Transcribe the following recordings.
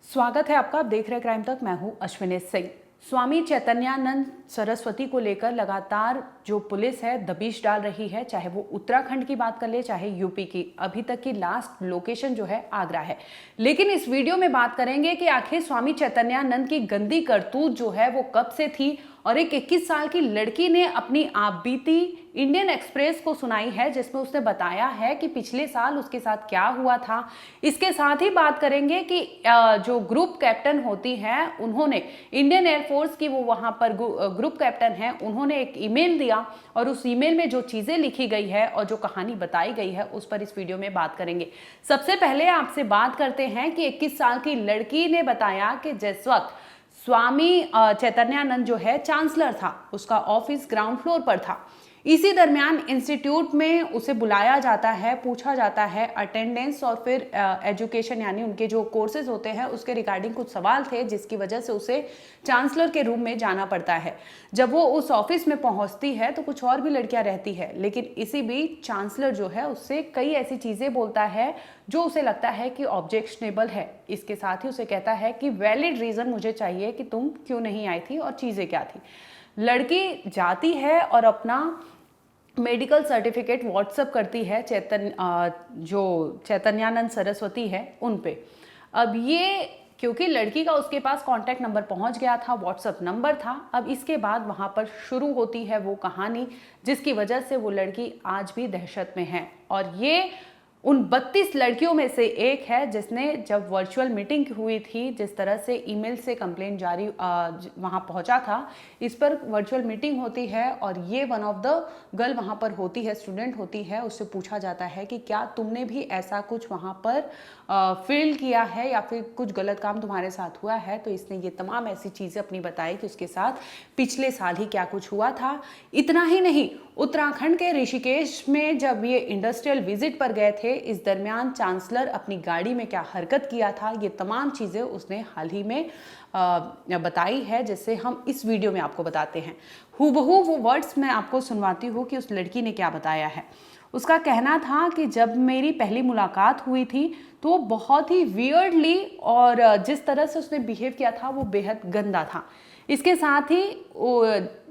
स्वागत है आपका। आप देख रहे हैं क्राइम तक। मैं हूं अश्विनी सिंह। स्वामी चैतन्यानंद सरस्वती को लेकर लगातार जो पुलिस है दबिश डाल रही है, चाहे वो उत्तराखंड की बात कर ले चाहे यूपी की। अभी तक की लास्ट लोकेशन जो है आगरा है। लेकिन इस वीडियो में बात करेंगे कि आखिर स्वामी चैतन्यानंद की गंदी करतूत जो है वो कब से थी और एक 21 साल की लड़की ने अपनी आपबीती इंडियन एक्सप्रेस को सुनाई है, जिसमें उसने बताया है कि पिछले साल उसके साथ क्या हुआ था। इसके साथ ही बात करेंगे कि जो ग्रुप कैप्टन होती हैं उन्होंने इंडियन एयरफोर्स की, वो वहां पर ग्रुप कैप्टन हैं, उन्होंने एक ईमेल दिया और उस ईमेल में जो चीजें लिखी गई है और जो कहानी बताई गई है उस पर इस वीडियो में बात करेंगे। सबसे पहले आपसे बात करते हैं कि 21 साल की लड़की ने बताया कि जिस वक्त स्वामी चैतन्यानंद जो है चांसलर था, उसका ऑफिस ग्राउंड फ्लोर पर था। इसी दरमियान इंस्टीट्यूट में उसे बुलाया जाता है, पूछा जाता है अटेंडेंस और फिर एजुकेशन यानी उनके जो कोर्सेज होते हैं उसके रिगार्डिंग कुछ सवाल थे, जिसकी वजह से उसे चांसलर के रूम में जाना पड़ता है। जब वो उस ऑफिस में पहुंचती है तो कुछ और भी लड़कियां रहती है, लेकिन इसी बीच चांसलर जो है उससे कई ऐसी चीजें बोलता है जो उसे लगता है कि ऑब्जेक्शनेबल है। इसके साथ ही उसे कहता है कि वैलिड रीजन मुझे चाहिए कि तुम क्यों नहीं आई थी और चीजें क्या थी। लड़की जाती है और अपना मेडिकल सर्टिफिकेट व्हाट्सअप करती है जो चैतन्यानंद सरस्वती है उन पे। अब ये क्योंकि लड़की का उसके पास कांटेक्ट नंबर पहुंच गया था, व्हाट्सअप नंबर था। अब इसके बाद वहां पर शुरू होती है वो कहानी जिसकी वजह से वो लड़की आज भी दहशत में है। और ये उन 32 लड़कियों में से एक है जिसने जब वर्चुअल मीटिंग हुई थी, जिस तरह से ईमेल से कंप्लेंट जारी वहां पहुंचा था, इस पर वर्चुअल मीटिंग होती है और ये वन ऑफ द गर्ल वहां पर होती है, स्टूडेंट होती है। उससे पूछा जाता है कि क्या तुमने भी ऐसा कुछ वहां पर फील किया है या फिर कुछ गलत काम तुम्हारे साथ हुआ है। तो इसने ये तमाम ऐसी चीजें अपनी बताई कि उसके साथ पिछले साल ही क्या कुछ हुआ था। इतना ही नहीं, उत्तराखंड के ऋषिकेश में जब ये इंडस्ट्रियल विजिट पर गए थे, इस दरमियान चांसलर अपनी गाड़ी में क्या हरकत किया था, ये तमाम चीजें उसने हाल ही में बताई है, जिससे हम इस वीडियो में आपको बताते हैं। हूबहू वो वर्ड्स मैं आपको सुनवाती हूँ कि उस लड़की ने क्या बताया है। उसका कहना था कि जब मेरी पहली मुलाकात हुई थी तो वो बहुत ही वियर्डली और जिस तरह से उसने बिहेव किया था वो बेहद गंदा था। इसके साथ ही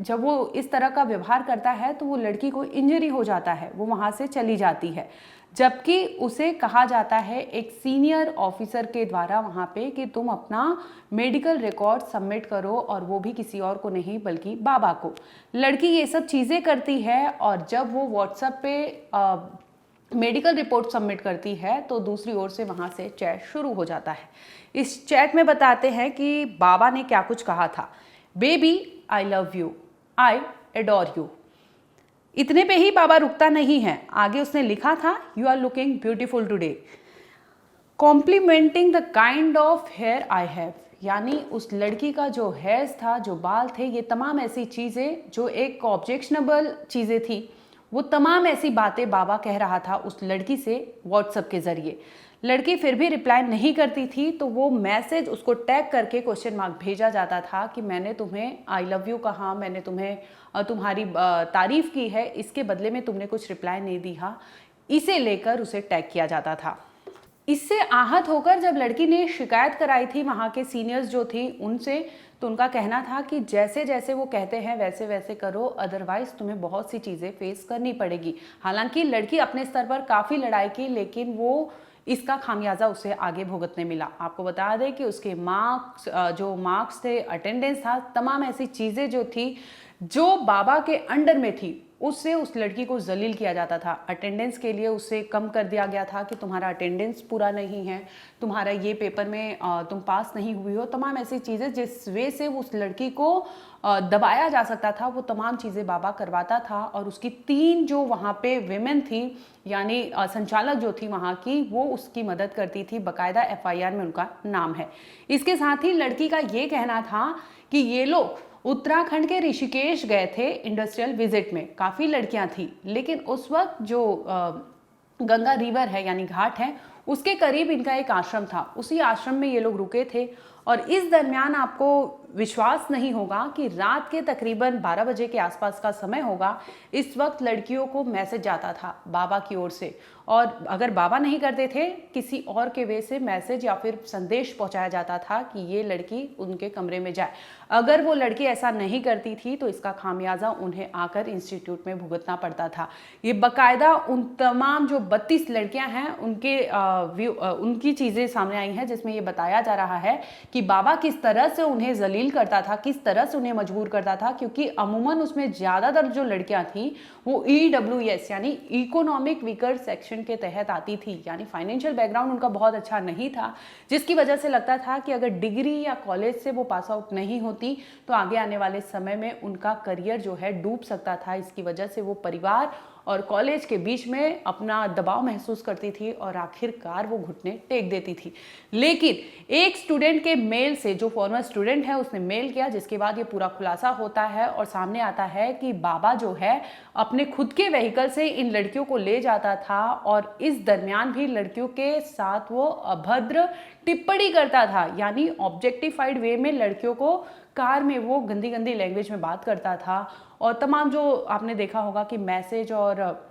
जब वो इस तरह का व्यवहार करता है तो वो लड़की को इंजरी हो जाता है, वो वहाँ से चली जाती है। जबकि उसे कहा जाता है एक सीनियर ऑफिसर के द्वारा वहाँ पे कि तुम अपना मेडिकल रिकॉर्ड सबमिट करो, और वो भी किसी और को नहीं बल्कि बाबा को। लड़की ये सब चीज़ें करती है और जब वो व्हाट्सएप पे मेडिकल रिपोर्ट सबमिट करती है तो दूसरी ओर से वहाँ से चैट शुरू हो जाता है। इस चैट में बताते हैं कि बाबा ने क्या कुछ कहा था। Baby I love you, I adore you. इतने पे ही बाबा रुकता नहीं है, आगे उसने लिखा था you are looking beautiful today, complimenting the kind of hair I have. यानी उस लड़की का जो हेयर्स था, जो बाल थे, ये तमाम ऐसी चीज़ें जो एक ऑब्जेक्शनेबल चीज़ें थी, वो तमाम ऐसी बातें बाबा कह रहा था उस लड़की से व्हाट्सएप के जरिए। लड़की फिर भी रिप्लाई नहीं करती थी तो वो मैसेज उसको टैग करके क्वेश्चन मार्क भेजा जाता था कि मैंने तुम्हें आई लव यू कहा, मैंने तुम्हें तुम्हारी तारीफ की है, इसके बदले में तुमने कुछ रिप्लाई नहीं दिया। इसे लेकर उसे टैग किया जाता था। इससे आहत होकर जब लड़की ने शिकायत कराई थी वहाँ के सीनियर्स जो थी उनसे, तो उनका कहना था कि जैसे जैसे वो कहते हैं वैसे वैसे करो, अदरवाइज तुम्हें बहुत सी चीज़ें फेस करनी पड़ेगी। हालांकि लड़की अपने स्तर पर काफ़ी लड़ाई की, लेकिन वो इसका खामियाजा उसे आगे भुगतने मिला। आपको बता दें कि उसके जो मार्क्स थे, अटेंडेंस था, तमाम ऐसी चीज़ें जो थी जो बाबा के अंडर में थी, उससे उस लड़की को जलील किया जाता था। अटेंडेंस के लिए उसे कम कर दिया गया था कि तुम्हारा अटेंडेंस पूरा नहीं है, तुम्हारा ये पेपर में तुम पास नहीं हुई हो। तमाम ऐसी चीज़ें जिस वे से उस लड़की को दबाया जा सकता था, वो तमाम चीज़ें बाबा करवाता था। और उसकी 3 जो वहाँ पे विमेन थी, यानी संचालक जो थी वहाँ की, वो उसकी मदद करती थी। बाकायदा FIR में उनका नाम है। इसके साथ ही लड़की का ये कहना था कि ये लोग उत्तराखंड के ऋषिकेश गए थे इंडस्ट्रियल विजिट में, काफ़ी लड़कियां थी, लेकिन उस वक्त जो गंगा रिवर है यानी घाट है, उसके करीब इनका एक आश्रम था। उसी आश्रम में ये लोग रुके थे और इस दरमियान आपको विश्वास नहीं होगा कि रात के तकरीबन 12 बजे के आसपास का समय होगा। इस वक्त लड़कियों को मैसेज जाता था बाबा की ओर से, और अगर बाबा नहीं करते थे, किसी और के वे से मैसेज या फिर संदेश पहुंचाया जाता था कि ये लड़की उनके कमरे में जाए। अगर वो लड़की ऐसा नहीं करती थी तो इसका खामियाजा उन्हें आकर इंस्टीट्यूट में भुगतना पड़ता था। ये बाकायदा उन तमाम जो 32 लड़कियां हैं उनकी चीज़ें सामने आई हैं, जिसमें ये बताया जा रहा है कि बाबा किस तरह से उन्हें जलील करता था, किस तरह से उन्हें मजबूर करता था, क्योंकि अमूमन उसमें ज़्यादातर जो लड़कियां थी वो EWS यानी इकोनॉमिक वीकर सेक्शन के तहत आती थी, यानी फाइनेंशियल बैकग्राउंड उनका बहुत अच्छा नहीं था, जिसकी वजह से लगता था कि अगर डिग्री या कॉलेज से वो पास आउट नहीं होती तो आगे आने वाले समय में उनका करियर जो है डूब सकता था। इसकी वजह से वो परिवार और कॉलेज के बीच में अपना दबाव महसूस करती थी और आखिरकार वो घुटने टेक देती थी। लेकिन एक स्टूडेंट के मेल से, जो फॉर्मर स्टूडेंट है, उसने मेल किया, जिसके बाद ये पूरा खुलासा होता है और सामने आता है कि बाबा जो है अपने खुद के व्हीकल से इन लड़कियों को ले जाता था और इस दरमियान भी लड़कियों के साथ वो अभद्र टिप्पणी करता था, यानी ऑब्जेक्टिफाइड वे में लड़कियों को कार में वो गंदी गंदी लैंग्वेज में बात करता था। और तमाम जो आपने देखा होगा कि मैसेज और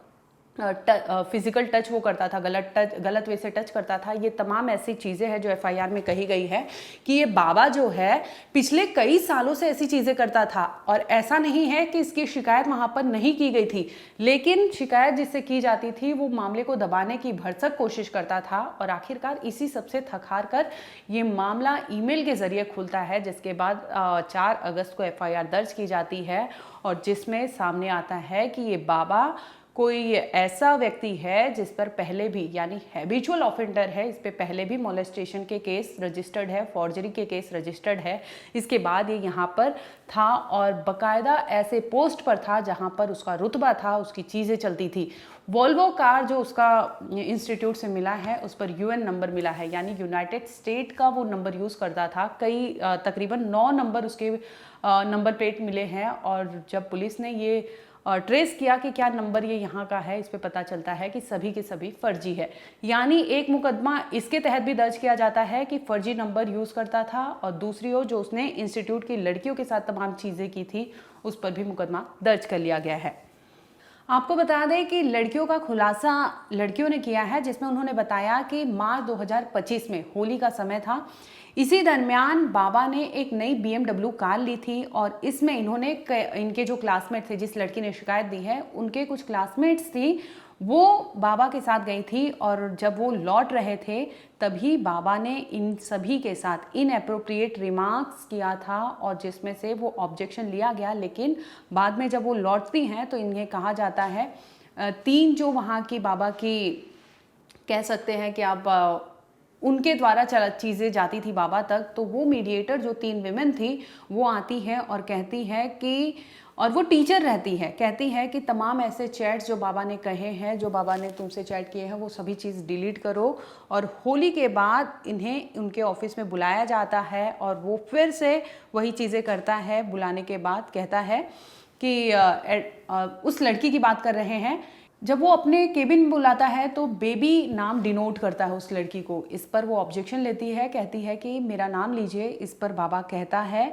फिजिकल टच वो करता था, गलत वे से टच करता था, ये तमाम ऐसी चीज़ें हैं जो FIR में कही गई है कि ये बाबा जो है पिछले कई सालों से ऐसी चीज़ें करता था। और ऐसा नहीं है कि इसकी शिकायत वहाँ पर नहीं की गई थी, लेकिन शिकायत जिससे की जाती थी वो मामले को दबाने की भरसक कोशिश करता था और आखिरकार इसी सबसे थक हार कर ये मामला ईमेल के ज़रिए खुलता है, जिसके बाद 4 अगस्त को FIR दर्ज की जाती है और जिसमें सामने आता है कि ये बाबा कोई ऐसा व्यक्ति है जिस पर पहले भी, यानी हैबिचुअल ऑफेंडर है, इस पे पहले भी मोलेस्टेशन के केस रजिस्टर्ड है, फॉर्जरी के केस रजिस्टर्ड है। इसके बाद ये यहाँ पर था और बकायदा ऐसे पोस्ट पर था जहाँ पर उसका रुतबा था, उसकी चीज़ें चलती थी। वोल्वो कार जो उसका इंस्टीट्यूट से मिला है उस पर UN नंबर मिला है, यानी यूनाइटेड स्टेट का वो नंबर यूज़ करता था। कई तकरीबन 9 नंबर उसके नंबर प्लेट मिले हैं और जब पुलिस ने ये ट्रेस किया कि क्या नंबर ये यहाँ का है, इस पे पता चलता है कि सभी के सभी फर्जी है। यानी एक मुकदमा इसके तहत भी दर्ज किया जाता है कि फर्जी नंबर यूज़ करता था और दूसरी ओर जो उसने इंस्टीट्यूट की लड़कियों के साथ तमाम चीज़ें की थी उस पर भी मुकदमा दर्ज कर लिया गया है। आपको बता दें कि लड़कियों का खुलासा लड़कियों ने किया है, जिसमें उन्होंने बताया कि मार्च 2025 में होली का समय था। इसी दरमियान बाबा ने एक नई BMW कार ली थी और इसमें इनके जो क्लासमेट थे, जिस लड़की ने शिकायत दी है उनके कुछ क्लासमेट्स थी, वो बाबा के साथ गई थी और जब वो लौट रहे थे तभी बाबा ने इन सभी के साथ इनएप्रोप्रिएट रिमार्क्स किया था और जिसमें से वो ऑब्जेक्शन लिया गया। लेकिन बाद में जब वो लौटती हैं तो इन्हें कहा जाता है 3 जो वहाँ की बाबा की कह सकते हैं कि आप उनके द्वारा चीज़ें जाती थी बाबा तक, तो वो मीडिएटर जो 3 विमेन थी वो आती है और कहती है कि, और वो टीचर रहती है, कहती है कि तमाम ऐसे चैट्स जो बाबा ने कहे हैं, जो बाबा ने तुमसे चैट किए हैं, वो सभी चीज़ डिलीट करो। और होली के बाद इन्हें उनके ऑफिस में बुलाया जाता है और वो फिर से वही चीज़ें करता है। बुलाने के बाद कहता है कि उस लड़की की बात कर रहे हैं, जब वो अपने केबिन में बुलाता है तो बेबी नाम डिनोट करता है उस लड़की को। इस पर वो ऑब्जेक्शन लेती है, कहती है कि मेरा नाम लीजिए। इस पर बाबा कहता है,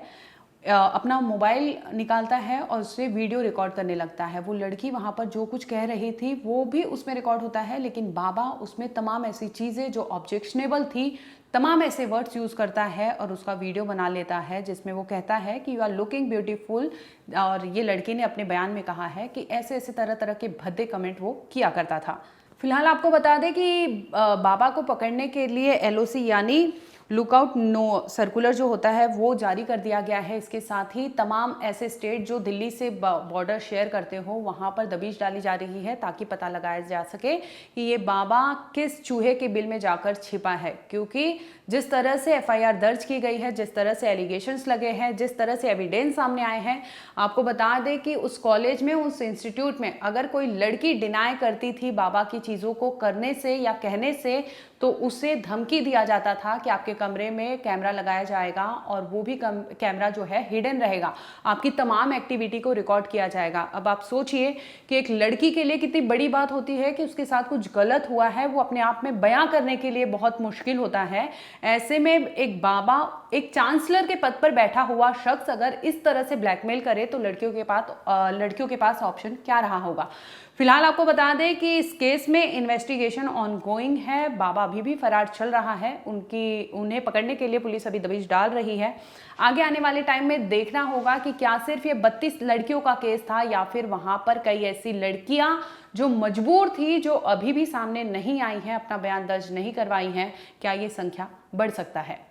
अपना मोबाइल निकालता है और उससे वीडियो रिकॉर्ड करने लगता है। वो लड़की वहाँ पर जो कुछ कह रही थी वो भी उसमें रिकॉर्ड होता है, लेकिन बाबा उसमें तमाम ऐसी चीज़ें जो ऑब्जेक्शनेबल थी, तमाम ऐसे वर्ड्स यूज़ करता है और उसका वीडियो बना लेता है, जिसमें वो कहता है कि यू आर लुकिंग ब्यूटीफुल। और ये लड़की ने अपने बयान में कहा है कि ऐसे ऐसे तरह तरह के भद्दे कमेंट वो किया करता था। फिलहाल आपको बता दें कि बाबा को पकड़ने के लिए LOC यानी लुकआउट नो सर्कुलर जो होता है वो जारी कर दिया गया है। इसके साथ ही तमाम ऐसे स्टेट जो दिल्ली से बॉर्डर शेयर करते हो वहाँ पर दबिश डाली जा रही है ताकि पता लगाया जा सके कि ये बाबा किस चूहे के बिल में जाकर छिपा है। क्योंकि जिस तरह से FIR दर्ज की गई है, जिस तरह से एलिगेशंस लगे हैं, जिस तरह से एविडेंस सामने आए हैं, आपको बता दें कि उस कॉलेज में, उस इंस्टीट्यूट में अगर कोई लड़की डिनाई करती थी बाबा की चीज़ों को करने से या कहने से, तो उसे धमकी दिया जाता था कि आपके कमरे में कैमरा लगाया जाएगा और वो भी कैमरा जो है हिडन रहेगा, आपकी तमाम एक्टिविटी को रिकॉर्ड किया जाएगा। अब आप सोचिए कि एक लड़की के लिए कितनी बड़ी बात होती है कि उसके साथ कुछ गलत हुआ है, वो अपने आप में बयां करने के लिए बहुत मुश्किल होता है। ऐसे में एक बाबा, एक चांसलर के पद पर बैठा हुआ शख्स अगर इस तरह से ब्लैकमेल करे तो लड़कियों के पास ऑप्शन क्या रहा होगा। फिलहाल आपको बता दें कि इस केस में इन्वेस्टिगेशन ऑनगोइंग है। बाबा अभी भी फरार चल रहा है। उन्हें पकड़ने के लिए पुलिस अभी दबिश डाल रही है। आगे आने वाले टाइम में देखना होगा कि क्या सिर्फ ये 32 लड़कियों का केस था या फिर वहां पर कई ऐसी लड़कियां जो मजबूर थी, जो अभी भी सामने नहीं आई हैं, अपना बयान दर्ज नहीं करवाई हैं। क्या ये संख्या बढ़ सकता है?